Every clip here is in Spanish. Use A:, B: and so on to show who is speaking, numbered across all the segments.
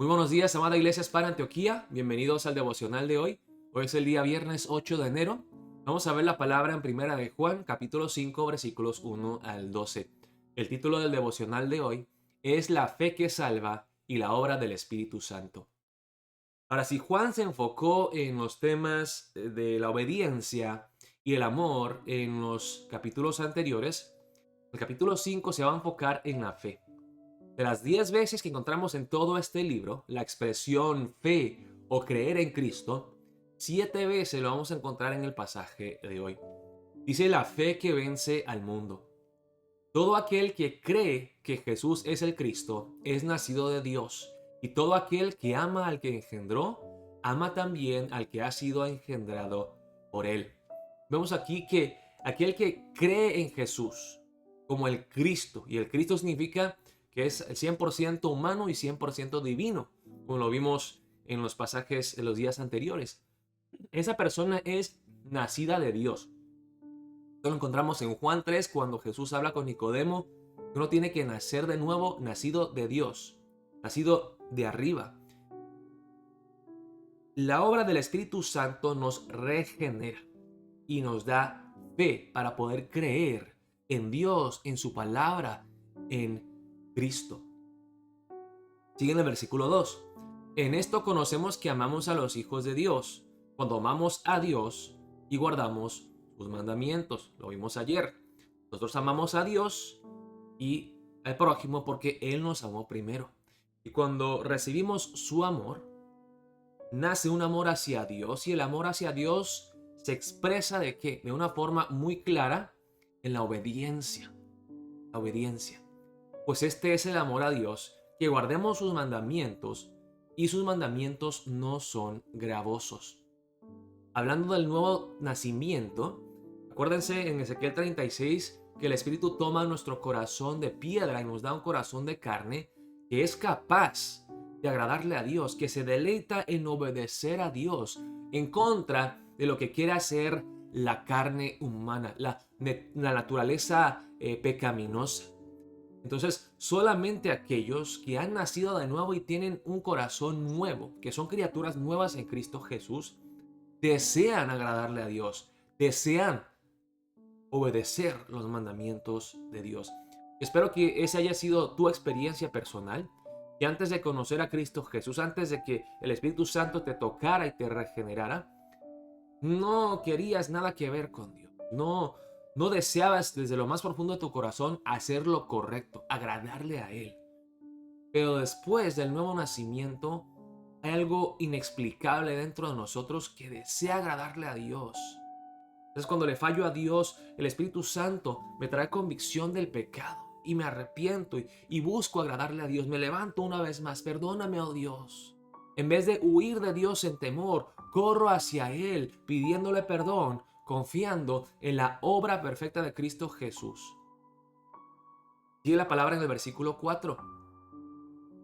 A: Muy buenos días, amada Iglesia Hispana Antioquía. Bienvenidos al devocional de hoy. Hoy es el día viernes 8 de enero. Vamos a ver la palabra en Primera de Juan, capítulo 5, versículos 1 al 12. El título del devocional de hoy es La fe que salva y la obra del Espíritu Santo. Ahora, si Juan se enfocó en los temas de la obediencia y el amor en los capítulos anteriores, el capítulo 5 se va a enfocar en la fe. De las 10 veces que encontramos en todo este libro la expresión fe o creer en Cristo, 7 veces lo vamos a encontrar en el pasaje de hoy. Dice la fe que vence al mundo. Todo aquel que cree que Jesús es el Cristo es nacido de Dios, y todo aquel que ama al que engendró, ama también al que ha sido engendrado por él. Vemos aquí que aquel que cree en Jesús como el Cristo, y el Cristo significa que es el 100% humano y 100% divino, como lo vimos en los pasajes de los días anteriores. Esa persona es nacida de Dios. Esto lo encontramos en Juan 3 cuando Jesús habla con Nicodemo. Uno tiene que nacer de nuevo, nacido de Dios, nacido de arriba. La obra del Espíritu Santo nos regenera y nos da fe para poder creer en Dios, en su palabra, en Cristo. Sigue en el versículo 2. En esto conocemos que amamos a los hijos de Dios, cuando amamos a Dios y guardamos sus mandamientos. Lo vimos ayer. Nosotros amamos a Dios y al prójimo porque Él nos amó primero. Y cuando recibimos su amor, nace un amor hacia Dios, y el amor hacia Dios se expresa ¿de qué? De una forma muy clara en la obediencia. La obediencia. Pues este es el amor a Dios, que guardemos sus mandamientos, y sus mandamientos no son gravosos. Hablando del nuevo nacimiento, acuérdense en Ezequiel 36 que el Espíritu toma nuestro corazón de piedra y nos da un corazón de carne que es capaz de agradarle a Dios, que se deleita en obedecer a Dios en contra de lo que quiere hacer la carne humana, la naturaleza pecaminosa. Entonces, solamente aquellos que han nacido de nuevo y tienen un corazón nuevo, que son criaturas nuevas en Cristo Jesús, desean agradarle a Dios, desean obedecer los mandamientos de Dios. Espero que esa haya sido tu experiencia personal, que antes de conocer a Cristo Jesús, antes de que el Espíritu Santo te tocara y te regenerara, no querías nada que ver con Dios. No deseabas desde lo más profundo de tu corazón hacer lo correcto, agradarle a Él. Pero después del nuevo nacimiento, hay algo inexplicable dentro de nosotros que desea agradarle a Dios. Entonces, cuando le fallo a Dios, el Espíritu Santo me trae convicción del pecado y me arrepiento y busco agradarle a Dios. Me levanto una vez más, perdóname, oh Dios. En vez de huir de Dios en temor, corro hacia Él pidiéndole perdón, confiando en la obra perfecta de Cristo Jesús. Sigue la palabra en el versículo 4.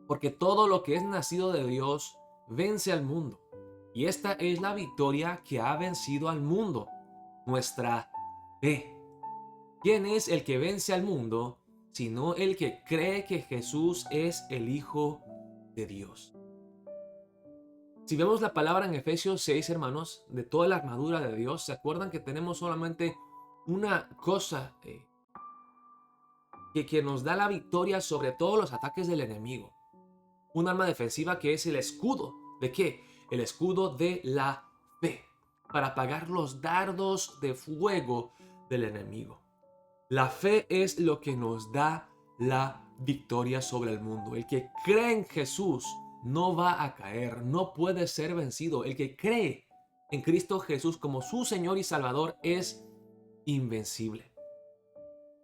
A: Porque todo lo que es nacido de Dios vence al mundo. Y esta es la victoria que ha vencido al mundo, nuestra fe. ¿Quién es el que vence al mundo, sino el que cree que Jesús es el Hijo de Dios? Si vemos la palabra en Efesios 6, hermanos, de toda la armadura de Dios, ¿se acuerdan que tenemos solamente una cosa que nos da la victoria sobre todos los ataques del enemigo? Un arma defensiva que es el escudo. ¿De qué? El escudo de la fe, para apagar los dardos de fuego del enemigo. La fe es lo que nos da la victoria sobre el mundo. El que cree en Jesús no va a caer, no puede ser vencido. El que cree en Cristo Jesús como su Señor y Salvador es invencible.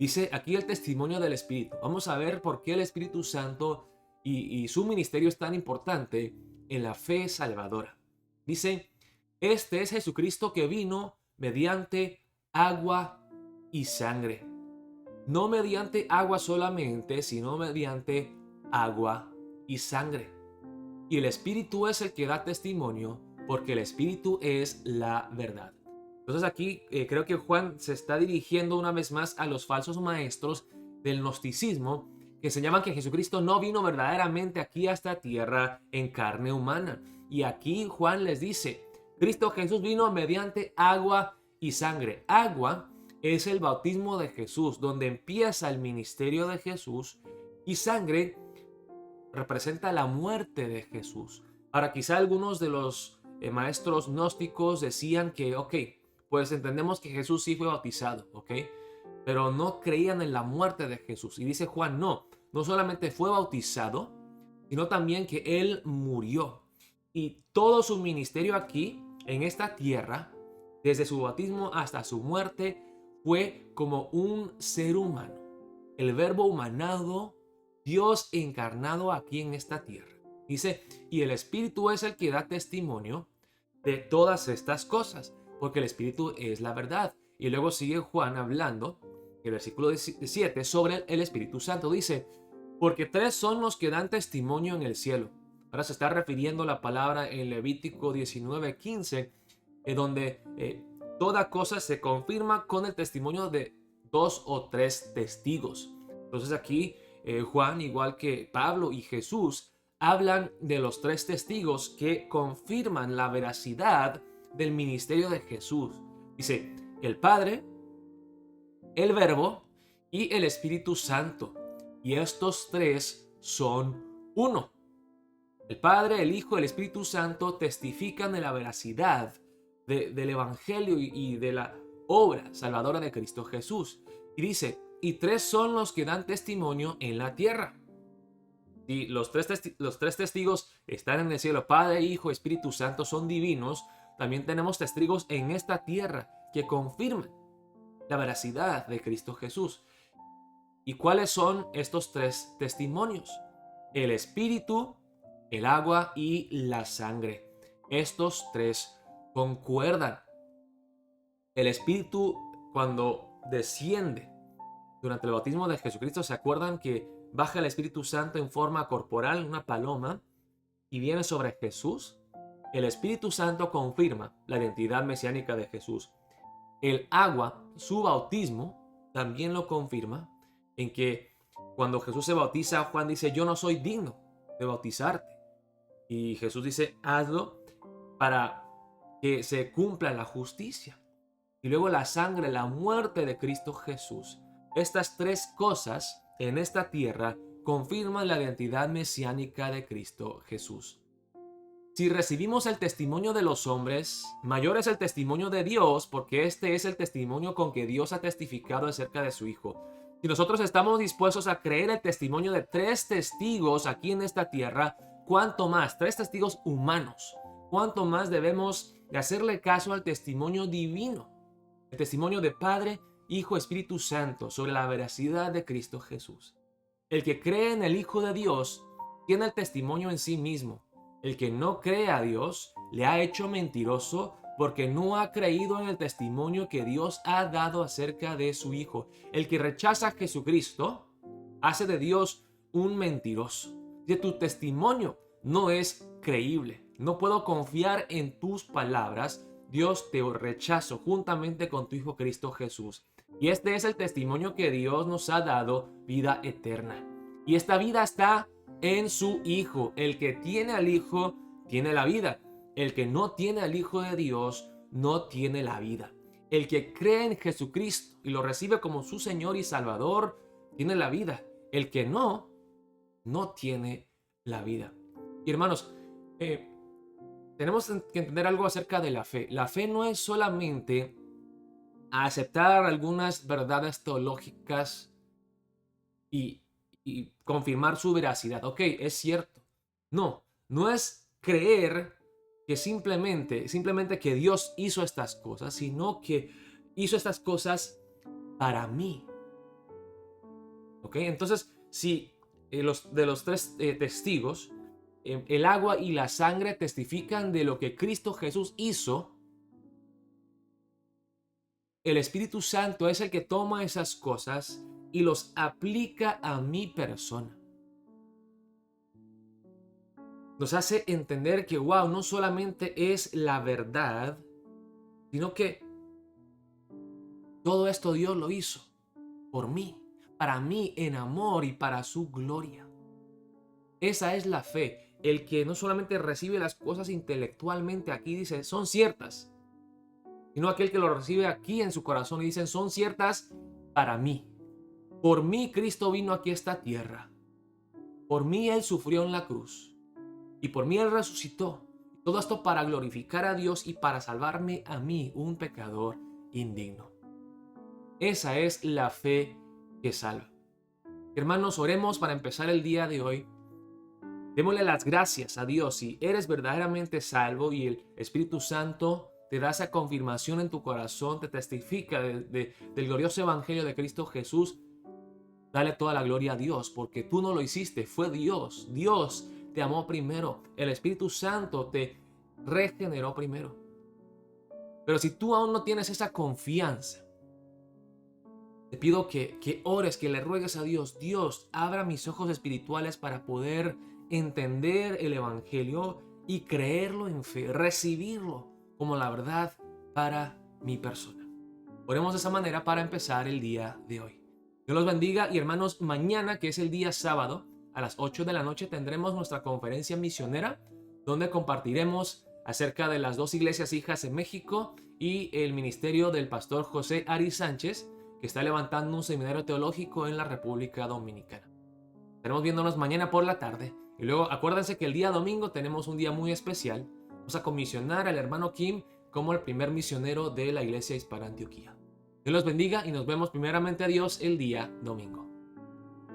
A: Dice aquí el testimonio del Espíritu. Vamos a ver por qué el Espíritu Santo y su ministerio es tan importante en la fe salvadora. Dice, este es Jesucristo que vino mediante agua y sangre. No mediante agua solamente, sino mediante agua y sangre. Y el Espíritu es el que da testimonio, porque el Espíritu es la verdad. Entonces aquí creo que Juan se está dirigiendo una vez más a los falsos maestros del gnosticismo que enseñaban que Jesucristo no vino verdaderamente aquí a esta tierra en carne humana. Y aquí Juan les dice, Cristo Jesús vino mediante agua y sangre. Agua es el bautismo de Jesús, donde empieza el ministerio de Jesús, y sangre representa la muerte de Jesús. Ahora, quizá algunos de los maestros gnósticos decían que, ok, pues entendemos que Jesús sí fue bautizado, ok, pero no creían en la muerte de Jesús. Y dice Juan, no solamente fue bautizado, sino también que él murió. Y todo su ministerio aquí, en esta tierra, desde su bautismo hasta su muerte, fue como un ser humano. El verbo humanado, Dios encarnado aquí en esta tierra. Dice, y el Espíritu es el que da testimonio de todas estas cosas, porque el Espíritu es la verdad. Y luego sigue Juan hablando, en el versículo 7, sobre el Espíritu Santo. Dice, porque tres son los que dan testimonio en el cielo. Ahora se está refiriendo la palabra en Levítico 19:15, donde toda cosa se confirma con el testimonio de 2 o 3 testigos. Entonces aquí Juan, igual que Pablo y Jesús, hablan de los 3 testigos que confirman la veracidad del ministerio de Jesús. Dice, el Padre, el Verbo y el Espíritu Santo. Y estos 3 son uno. El Padre, el Hijo y el Espíritu Santo testifican de la veracidad del Evangelio y de la obra salvadora de Cristo Jesús. Y dice, y 3 son los que dan testimonio en la tierra. Si los tres testigos están en el cielo, Padre, Hijo, Espíritu Santo, son divinos, también tenemos testigos en esta tierra que confirman la veracidad de Cristo Jesús. ¿Y cuáles son estos 3 testimonios? El Espíritu, el agua y la sangre. Estos 3 concuerdan. El Espíritu, cuando desciende durante el bautismo de Jesucristo, ¿se acuerdan que baja el Espíritu Santo en forma corporal, una paloma, y viene sobre Jesús? El Espíritu Santo confirma la identidad mesiánica de Jesús. El agua, su bautismo, también lo confirma, en que cuando Jesús se bautiza, Juan dice, yo no soy digno de bautizarte. Y Jesús dice, hazlo para que se cumpla la justicia. Y luego la sangre, la muerte de Cristo Jesús. Estas 3 cosas en esta tierra confirman la identidad mesiánica de Cristo Jesús. Si recibimos el testimonio de los hombres, mayor es el testimonio de Dios, porque este es el testimonio con que Dios ha testificado acerca de su Hijo. Si nosotros estamos dispuestos a creer el testimonio de 3 testigos aquí en esta tierra, ¿cuánto más? 3 testigos humanos. ¿Cuánto más debemos de hacerle caso al testimonio divino? El testimonio de Padre, Hijo, Espíritu Santo sobre la veracidad de Cristo Jesús. El que cree en el Hijo de Dios tiene el testimonio en sí mismo. El que no cree a Dios le ha hecho mentiroso porque no ha creído en el testimonio que Dios ha dado acerca de su Hijo. El que rechaza a Jesucristo hace de Dios un mentiroso. Si tu testimonio no es creíble, no puedo confiar en tus palabras, Dios te rechazo juntamente con tu Hijo Cristo Jesús. Y este es el testimonio que Dios nos ha dado, vida eterna. Y esta vida está en su Hijo. El que tiene al Hijo tiene la vida. El que no tiene al Hijo de Dios no tiene la vida. El que cree en Jesucristo y lo recibe como su Señor y Salvador tiene la vida. El que no tiene la vida. Y hermanos, tenemos que entender algo acerca de la fe. La fe no es solamente aceptar algunas verdades teológicas y confirmar su veracidad. Ok, es cierto. No es creer que simplemente que Dios hizo estas cosas, sino que hizo estas cosas para mí. Ok, entonces, si de los 3 testigos, el agua y la sangre testifican de lo que Cristo Jesús hizo, el Espíritu Santo es el que toma esas cosas y los aplica a mi persona. Nos hace entender que, wow, no solamente es la verdad, sino que todo esto Dios lo hizo por mí, para mí en amor y para su gloria. Esa es la fe. El que no solamente recibe las cosas intelectualmente aquí dice, son ciertas, sino aquel que lo recibe aquí en su corazón y dicen, son ciertas para mí. Por mí Cristo vino aquí a esta tierra. Por mí Él sufrió en la cruz. Y por mí Él resucitó. Todo esto para glorificar a Dios y para salvarme a mí, un pecador indigno. Esa es la fe que salva. Hermanos, oremos para empezar el día de hoy. Démosle las gracias a Dios si eres verdaderamente salvo y el Espíritu Santo te da esa confirmación en tu corazón, te testifica del glorioso Evangelio de Cristo Jesús. Dale toda la gloria a Dios, porque tú no lo hiciste, fue Dios. Dios te amó primero, el Espíritu Santo te regeneró primero. Pero si tú aún no tienes esa confianza, te pido que ores, que le ruegues a Dios. Dios, abra mis ojos espirituales para poder entender el Evangelio y creerlo en fe, recibirlo como la verdad para mi persona. Oremos de esa manera para empezar el día de hoy. Dios los bendiga y hermanos, mañana que es el día sábado a las 8 de la noche tendremos nuestra conferencia misionera donde compartiremos acerca de las 2 iglesias hijas en México y el ministerio del pastor José Ari Sánchez, que está levantando un seminario teológico en la República Dominicana. Estaremos viéndonos mañana por la tarde y luego acuérdense que el día domingo tenemos un día muy especial. Vamos a comisionar al hermano Kim como el primer misionero de la iglesia hispana Antioquía. Dios los bendiga y nos vemos primeramente a Dios el día domingo.